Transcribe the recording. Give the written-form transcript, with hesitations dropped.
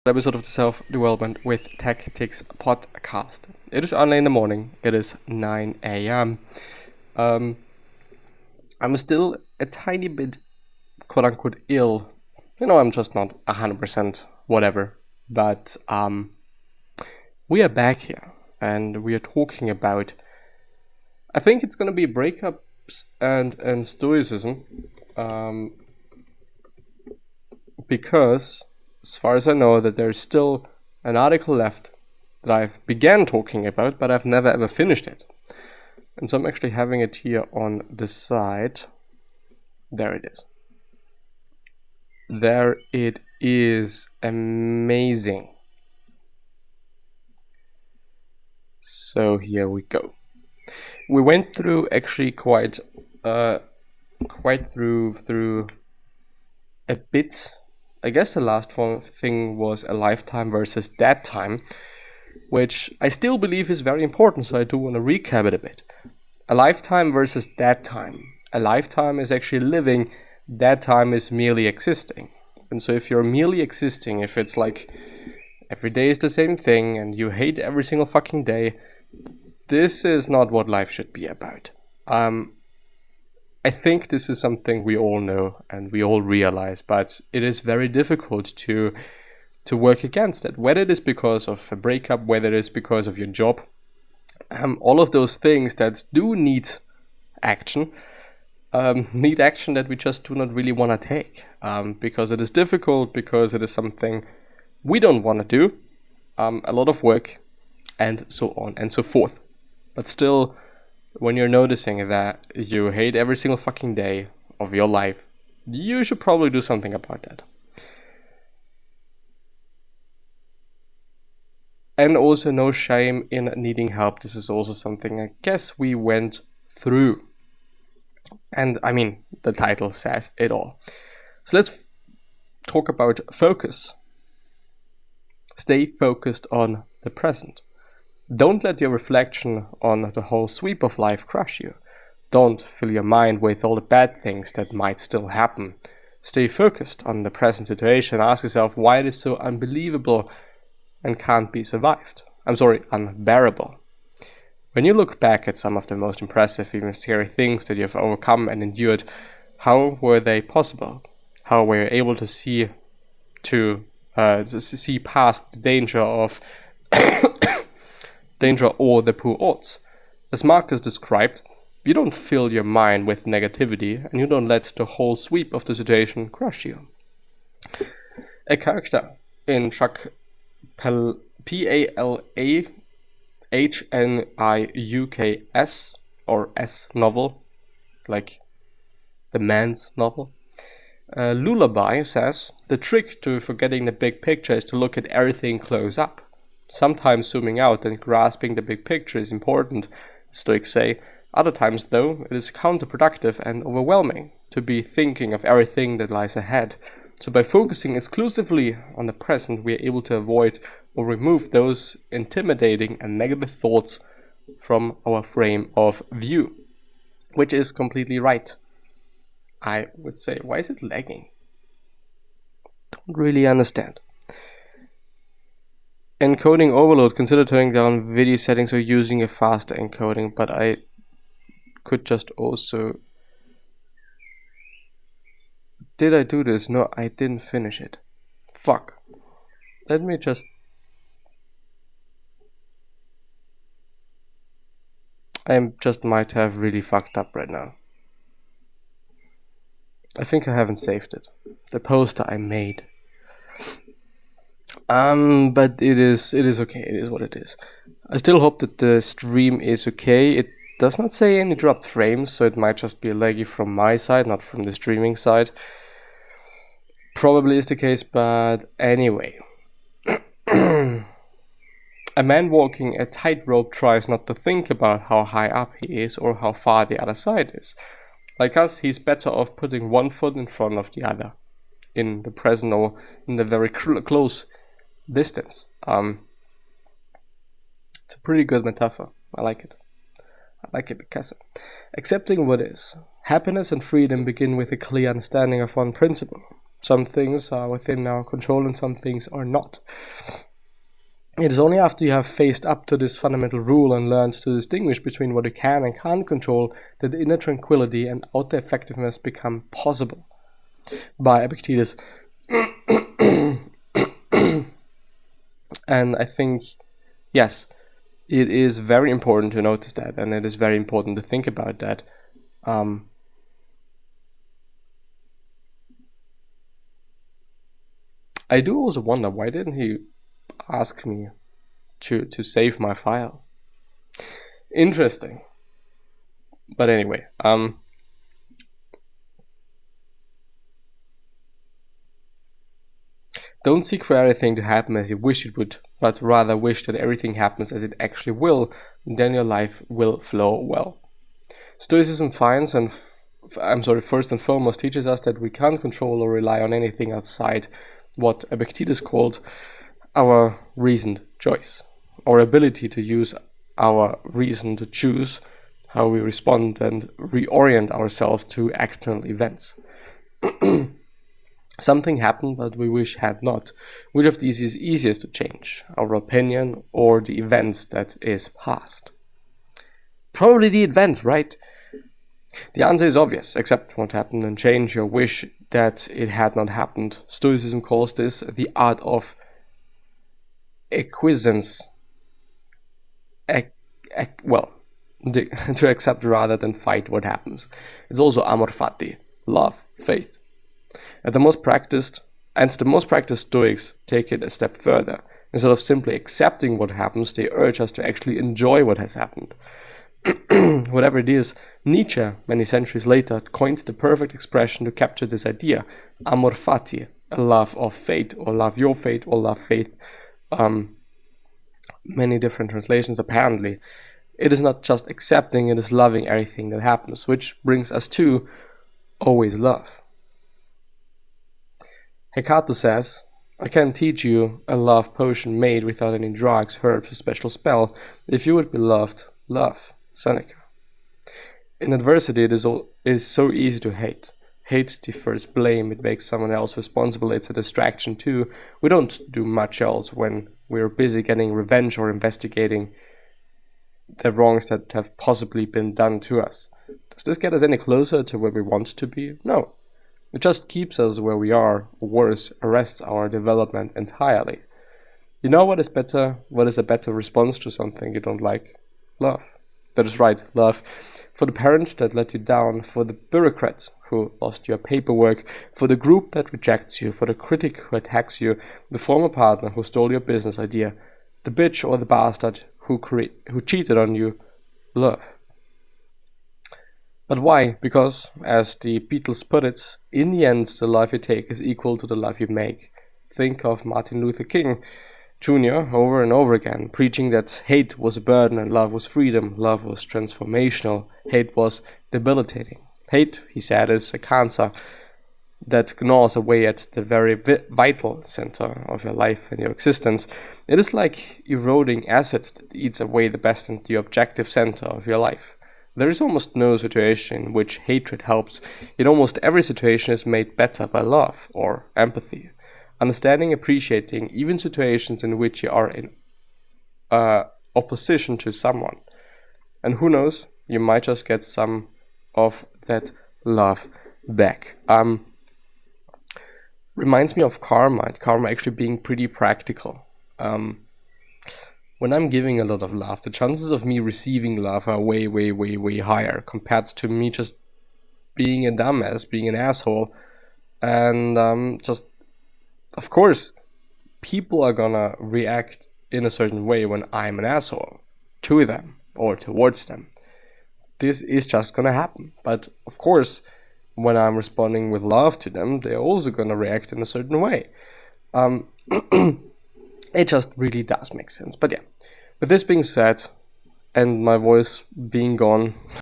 Episode of the Self-Development with Tactics podcast. It is early in the morning. It is 9 a.m. I'm still a tiny bit quote-unquote ill. I'm just not 100% whatever. But we are back here and we are talking about, I think it's going to be breakups and Stoicism. Because as far as I know, that there's still an article left that I've began talking about, but I've never ever finished it. And so I'm actually having it here on the side. There it is. There it is. Amazing. So here we go. We went through actually quite through a bit. I guess the last thing was a lifetime versus dead time, which I still believe is very important, so I do want to recap it a bit. A lifetime versus dead time. A lifetime is actually living, dead time is merely existing. And so if you're merely existing, if it's like every day is the same thing and you hate every single fucking day, this is not what life should be about. I think this is something we all know and we all realize, but it is very difficult to work against it. Whether it is because of a breakup, whether it is because of your job, all of those things that do need action that we just do not really want to take, because it is difficult, because it is something we don't want to do, a lot of work, and so on and so forth. But still, when you're noticing that you hate every single fucking day of your life, you should probably do something about that. And also no shame in needing help. This is also something I guess we went through. And I mean, the title says it all. So let's talk about focus. Stay focused on the present. Don't let your reflection on the whole sweep of life crush you. Don't fill your mind with all the bad things that might still happen. Stay focused on the present situation. Ask yourself why it is so unbelievable and can't be survived. Unbearable. When you look back at some of the most impressive, even scary things that you have overcome and endured, how were they possible? How were you able to see past the danger or the poor odds? As Marcus described, you don't fill your mind with negativity and you don't let the whole sweep of the situation crush you. A character in Chuck Palahniuk's or S novel, like the man's novel, Lullaby says, the trick to forgetting the big picture is to look at everything close up. Sometimes zooming out and grasping the big picture is important, Stoics say. Other times, though, it is counterproductive and overwhelming to be thinking of everything that lies ahead. So by focusing exclusively on the present, we are able to avoid or remove those intimidating and negative thoughts from our frame of view. Which is completely right. I would say, why is it lagging? Don't really understand. Encoding overload, consider turning down video settings or using a faster encoding, but I could just also... Did I do this? No, I didn't finish it. Fuck. Let me just... I just might have really fucked up right now. I think I haven't saved it. The poster I made. But it is okay. It is what it is. I still hope that the stream is okay. It does not say any dropped frames, so it might just be laggy from my side, not from the streaming side. Probably is the case, but anyway. A man walking a tightrope tries not to think about how high up he is or how far the other side is. Like us, he's better off putting one foot in front of the other, in the present or in the very close distance. It's a pretty good metaphor. I like it. I like it because accepting what is. Happiness and freedom begin with a clear understanding of one principle. Some things are within our control and some things are not. It is only after you have faced up to this fundamental rule and learned to distinguish between what you can and can't control that the inner tranquility and outer effectiveness become possible. By Epictetus. And I think, yes, it is very important to notice that, and it is very important to think about that. I do also wonder, why didn't he ask me to save my file? Interesting. But anyway, don't seek for everything to happen as you wish it would, but rather wish that everything happens as it actually will, then your life will flow well. Stoicism finds first and foremost teaches us that we can't control or rely on anything outside what Epictetus called our reasoned choice, our ability to use our reason to choose how we respond and reorient ourselves to external events. Something happened that we wish had not. Which of these is easiest to change, our opinion or the event that is past? Probably the event, right? The answer is obvious: accept what happened and change your wish that it had not happened. Stoicism calls this the art of acquiescence. To accept rather than fight what happens. It's also amor fati, love, faith. The most practiced Stoics take it a step further. Instead of simply accepting what happens, they urge us to actually enjoy what has happened. Whatever it is, Nietzsche, many centuries later, coined the perfect expression to capture this idea: amor fati, a love of fate, or love your fate, or love faith. Many different translations apparently. It is not just accepting, it is loving everything that happens, which brings us to always love. Hecate says, I can teach you a love potion made without any drugs, herbs, or special spell. If you would be loved, love. Seneca. In adversity, it is so easy to hate. Hate defers blame, it makes someone else responsible, it's a distraction too. We don't do much else when we're busy getting revenge or investigating the wrongs that have possibly been done to us. Does this get us any closer to where we want to be? No. It just keeps us where we are, or worse, arrests our development entirely. You know what is better? What is a better response to something you don't like? Love. That is right, love. For the parents that let you down, for the bureaucrat who lost your paperwork, for the group that rejects you, for the critic who attacks you, the former partner who stole your business idea, the bitch or the bastard who cheated on you, love. But why? Because, as the Beatles put it, in the end the life you take is equal to the life you make. Think of Martin Luther King Jr. over and over again, preaching that hate was a burden and love was freedom, love was transformational, hate was debilitating. Hate, he said, is a cancer that gnaws away at the very vital center of your life and your existence. It is like eroding acid that eats away the best and the objective center of your life. There is almost no situation in which hatred helps, yet almost every situation is made better by love or empathy. Understanding, appreciating, even situations in which you are in opposition to someone. And who knows, you might just get some of that love back. Reminds me of karma, and karma actually being pretty practical. When I'm giving a lot of love, the chances of me receiving love are way, way, way, way higher compared to me just being a dumbass, being an asshole. And just, of course, people are gonna react in a certain way when I'm an asshole to them or towards them. This is just gonna happen. But of course, when I'm responding with love to them, they're also gonna react in a certain way. It just really does make sense. But yeah, with this being said, and my voice being gone